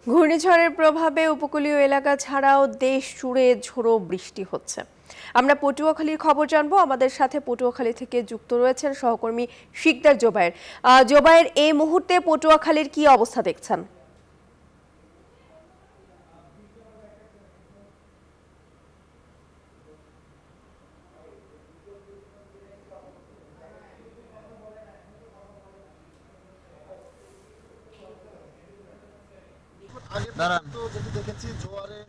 ঘূর্ণিঝড়ের প্রভাবে উপকূলীয় এলাকা ছাড়াও দেশ জুড়ে ঝোড়ো বৃষ্টি হচ্ছে। আমরা পটুয়াখালীর খবর জানবো। আমাদের সাথে পটুয়াখালী থেকে যুক্ত রয়েছেন সহকর্মী শিকদার জোবায়ের। জোবায়ের, এই মুহূর্তে পটুয়াখালীর কি অবস্থা দেখছেন? যেটি দেখেছি জোয়ারে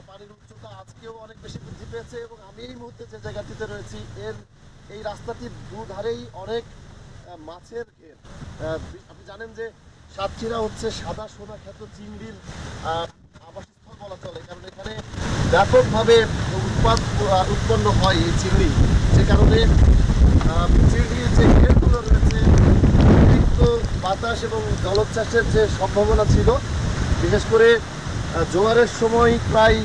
পানির উচ্চতা আজকেও অনেক বেশি বৃদ্ধি পেয়েছে এবং আমি এই মুহূর্তে যে জায়গাটিতে রয়েছি এই রাস্তাটির দুধারেই অনেক মাছের ঘের। আপনি জানেন যে সাতক্ষীরা হচ্ছে সাদা সোনা খ্যাত চিংড়ির আবাসস্থল বলা চলে, কারণ এখানে ব্যাপকভাবে উৎপন্ন হয় এই চিংড়ি, যে কারণে চিংড়ির যে ঘেরগুলো রয়েছে অতিরিক্ত বাতাস এবং জলোচ্ছ্বাসের যে সম্ভাবনা ছিল, বিশেষ করে জোয়ারের সময় প্রায়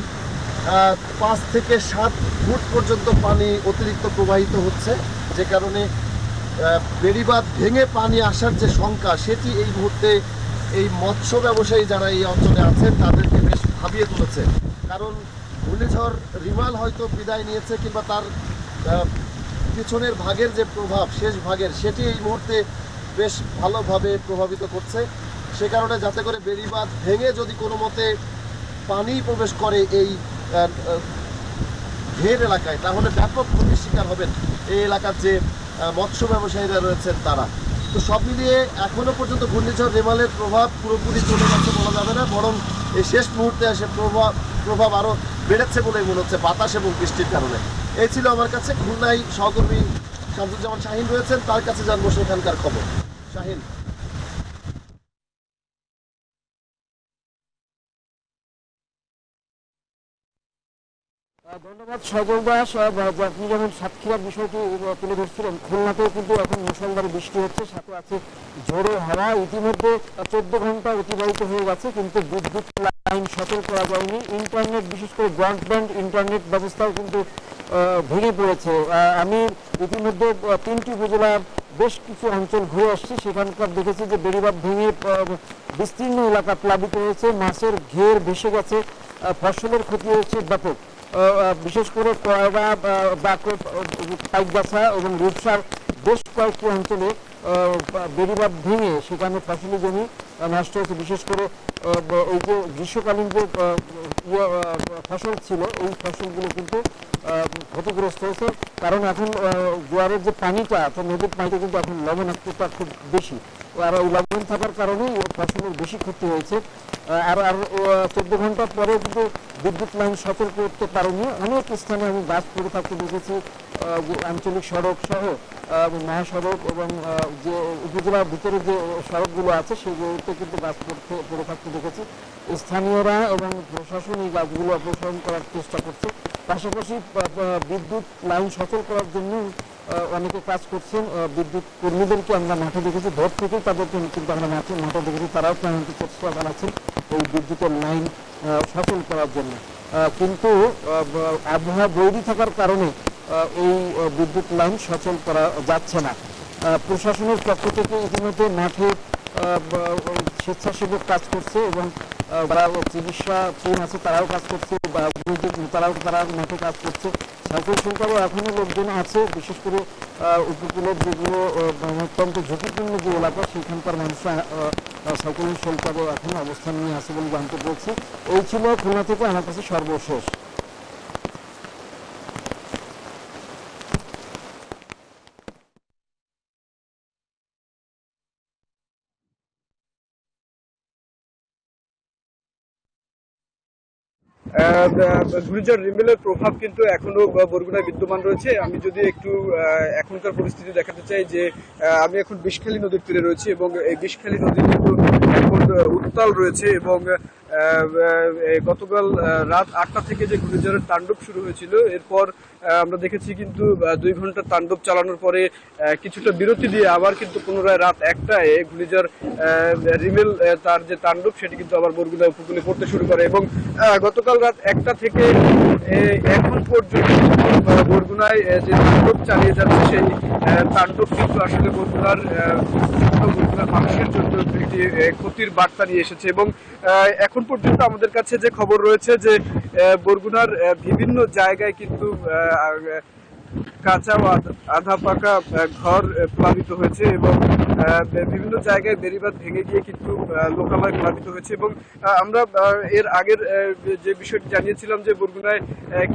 5 থেকে 7 ফুট পর্যন্ত পানি অতিরিক্ত প্রবাহিত হচ্ছে, যে কারণে বেড়িবাঁধ ভেঙে পানি আসার যে শঙ্কা, সেটি এই মুহূর্তে এই মৎস্য ব্যবসায়ী যারা এই অঞ্চলে আছেন তাদেরকে বেশ ভাবিয়ে তুলেছে। কারণ ঘূর্ণিঝড় রিমাল হয়তো বিদায় নিয়েছে, কিংবা তার পিছনের ভাগের যে প্রভাব, শেষ ভাগের, সেটি এই মুহূর্তে বেশ ভালোভাবে প্রভাবিত করছে। সে কারণে যাতে করে বেড়িবাঁধ ভেঙে যদি কোনো মতে পানি প্রবেশ করে এই ঘের এলাকায়, তাহলে ব্যাপক ক্ষতির শিকার হবেন এই এলাকার যে মৎস্য ব্যবসায়ীরা রয়েছেন তারা। তো সব মিলিয়ে এখনও পর্যন্ত ঘূর্ণিঝড় রেমালের প্রভাব পুরোপুরি চলে যাচ্ছে বলা যাবে না, বরং এই শেষ মুহূর্তে এসে প্রভাব আরও বেড়েছে বলেই মনে হচ্ছে বাতাস এবং বৃষ্টির কারণে। এই ছিল আমার কাছে। খুলনায় সহকর্মী শামসুজ্জামান শাহিন রয়েছেন, তার কাছে জানবো সেখানকার খবর। শাহিন। ধন্যবাদ সজল দাস। আপনি যেমন সাতক্ষীরার বিষয়টি তুলে ধরছিলেন, খুলনাতেও কিন্তু এখন মুষলধারে বৃষ্টি হচ্ছে, সাথে আছে ঝোড়ো হাওয়া। ইতিমধ্যে 14 ঘন্টা অতিবাহিত হয়ে গেছে, কিন্তু বিদ্যুৎ লাইন সচল করা যায়নি। ইন্টারনেট, বিশেষ করে ব্রডব্যান্ড ইন্টারনেট ব্যবস্থাও কিন্তু ভেঙে পড়েছে। আমি ইতিমধ্যে 3টি উপজেলার বেশ কিছু অঞ্চল ঘুরে আসছি, সেখানকার দেখেছি যে বেড়িবাঁধ ভেঙে বিস্তীর্ণ এলাকা প্লাবিত হয়েছে, মাছের ঘের ভেসে গেছে, ফসলের ক্ষতি হয়েছে ব্যাপক। বিশেষ করে কয়রা, বাকট, পাইকগাছা এবং রূপসার বেশ কয়েকটি অঞ্চলে বেড়িবাঁধ ভেঙে সেখানে ফসলি জমি নষ্ট হয়েছে। বিশেষ করে এই যে গ্রীষ্মকালীন যে ফসল ছিল, এই ফসলগুলো কিন্তু ক্ষতিগ্রস্ত হয়েছে। কারণ এখন জোয়ারের যে পানিটা, তো নদীর পানিতে কিন্তু এখন লবণাক্ততা খুব বেশি, আর ওই লবণ থাকার কারণেই ফসলের বেশি ক্ষতি হয়েছে। আর 14 ঘন্টা পরে কিন্তু বিদ্যুৎ লাইন সচল করতে পারেনি। অনেক স্থানে আমি বাস পড়ে থাকতে দেখেছি, আঞ্চলিক সড়ক সহ মহাসড়ক এবং যে উপজেলার ভিতরে যে সড়কগুলো আছে সেগুলোতে কিন্তু বাস পড়ে থাকতে দেখেছি। স্থানীয়রা এবং প্রশাসন এই বাসগুলো অপসারণ করার চেষ্টা করছে। পাশাপাশি বিদ্যুৎ লাইন সচল করার জন্য অনেকে কাজ করছেন। বিদ্যুৎ কর্মীদেরকে আমরা মাঠে দেখেছি, ভোর থেকেই তাদেরকে কিন্তু আমরা মাঠে দেখেছি, তারাও ক্লান্ত চেষ্টা চালাচ্ছেন এই বিদ্যুতের লাইন সচল করার জন্য। কিন্তু আবহাওয়া বৈরী থাকার কারণে এই বিদ্যুৎ লাইন সচল করা যাচ্ছে না। প্রশাসনের পক্ষ থেকে ইতিমধ্যে মাঠে স্বেচ্ছাসেবক কাজ করছে এবং যারা চিকিৎসা টিম আছে তারাও কাজ করছে, তারা মাঠে কাজ করছে। সাইকেল সংখ্যারও এখনও লোকজন আছে, বিশেষ করে উপকূলের যেগুলো অত্যন্ত ঝুঁকিপূর্ণ যে এলাকা, সেখানকার মানুষরা সাইকেল সংখ্যারও এখনও অবস্থান নিয়ে আছে বলে জানতে পেরেছি। এই ছিল খুলনা থেকে আমার কাছে সর্বশেষ। ঘূর্ণিঝড় রিমেলের প্রভাব কিন্তু এখনো বরগুনায় বিদ্যমান রয়েছে। আমি যদি একটু এখনকার পরিস্থিতি দেখাতে চাই, যে আমি এখন বিষখালী নদীর তীরে রয়েছি এবং এই বিষখালী নদী কিন্তু এখন উত্তাল রয়েছে এবং গতকাল রাত 8টা থেকে যে ঘূর্ণিঝড়ের তাণ্ডব শুরু হয়েছিল, এরপর আমরা দেখেছি কিন্তু 2 ঘন্টা তাণ্ডব চালানোর পরে কিছুটা বিরতি দিয়ে আবার কিন্তু পুনরায় রাত 1টায় ঘূর্ণিঝড় রিমেল তার যে তাণ্ডব সেটি কিন্তু আবার বরগুনা উপকূলে পড়তে শুরু করে এবং গতকাল মধ্যরাত 1টা থেকে এখন পর্যন্ত বরগুনায় যে তাণ্ডব চালিয়ে যাচ্ছে সেই তাণ্ডব কিন্তু আসলে বরগুনার মানুষের জন্য একটি ক্ষতির বার্তা নিয়ে এসেছে। এবং এখন পর্যন্ত আমাদের কাছে যে খবর রয়েছে যে বরগুনার বিভিন্ন জায়গায় কিন্তু কাঁচা ও আধা পাকা ঘর প্লাবিত হয়েছে এবং বিভিন্ন জায়গায় বেড়িবাঁধ ভেঙে গিয়ে কিন্তু লোকালয় প্লাবিত হয়েছে। এবং আমরা এর আগের যে বিষয়টি জানিয়েছিলাম যে বরগুনায়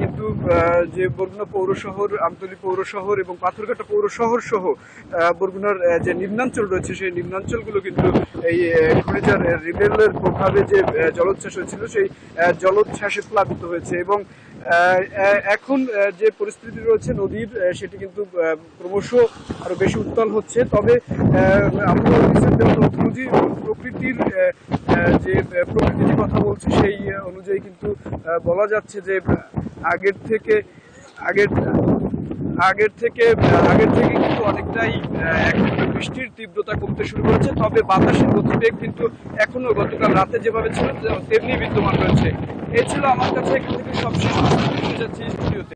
কিন্তু যে বরগুনা পৌর শহর, আমতলী পৌর শহর এবং পাথরঘাটা পৌর শহর সহ বরগুনার যে নিম্নাঞ্চল রয়েছে সেই নিম্নাঞ্চলগুলো কিন্তু এই ঘূর্ণিঝড় রিমেলের প্রভাবে যে জলোচ্ছ্বাস হয়েছিল সেই জলোচ্ছ্বাসে প্লাবিত হয়েছে। এবং এখন যে পরিস্থিতি রয়েছে নদীর সেটি কিন্তু ক্রমশ আরো বেশি উত্তাল হচ্ছে। তবে আমরা অনুযায়ী প্রকৃতির যে প্রকৃতির কথা বলছি সেই অনুযায়ী কিন্তু বলা যাচ্ছে যে আগের থেকে কিন্তু অনেকটাই বৃষ্টির তীব্রতা কমতে শুরু করেছে। তবে বাতাসের গতিবেগ কিন্তু এখনো গতকাল রাতে যেভাবে ছিল তেমনি বিদ্যমান রয়েছে। এই ছিল আমার কাছে এখান থেকে সবশেষ যাচ্ছি স্টুডিওতে।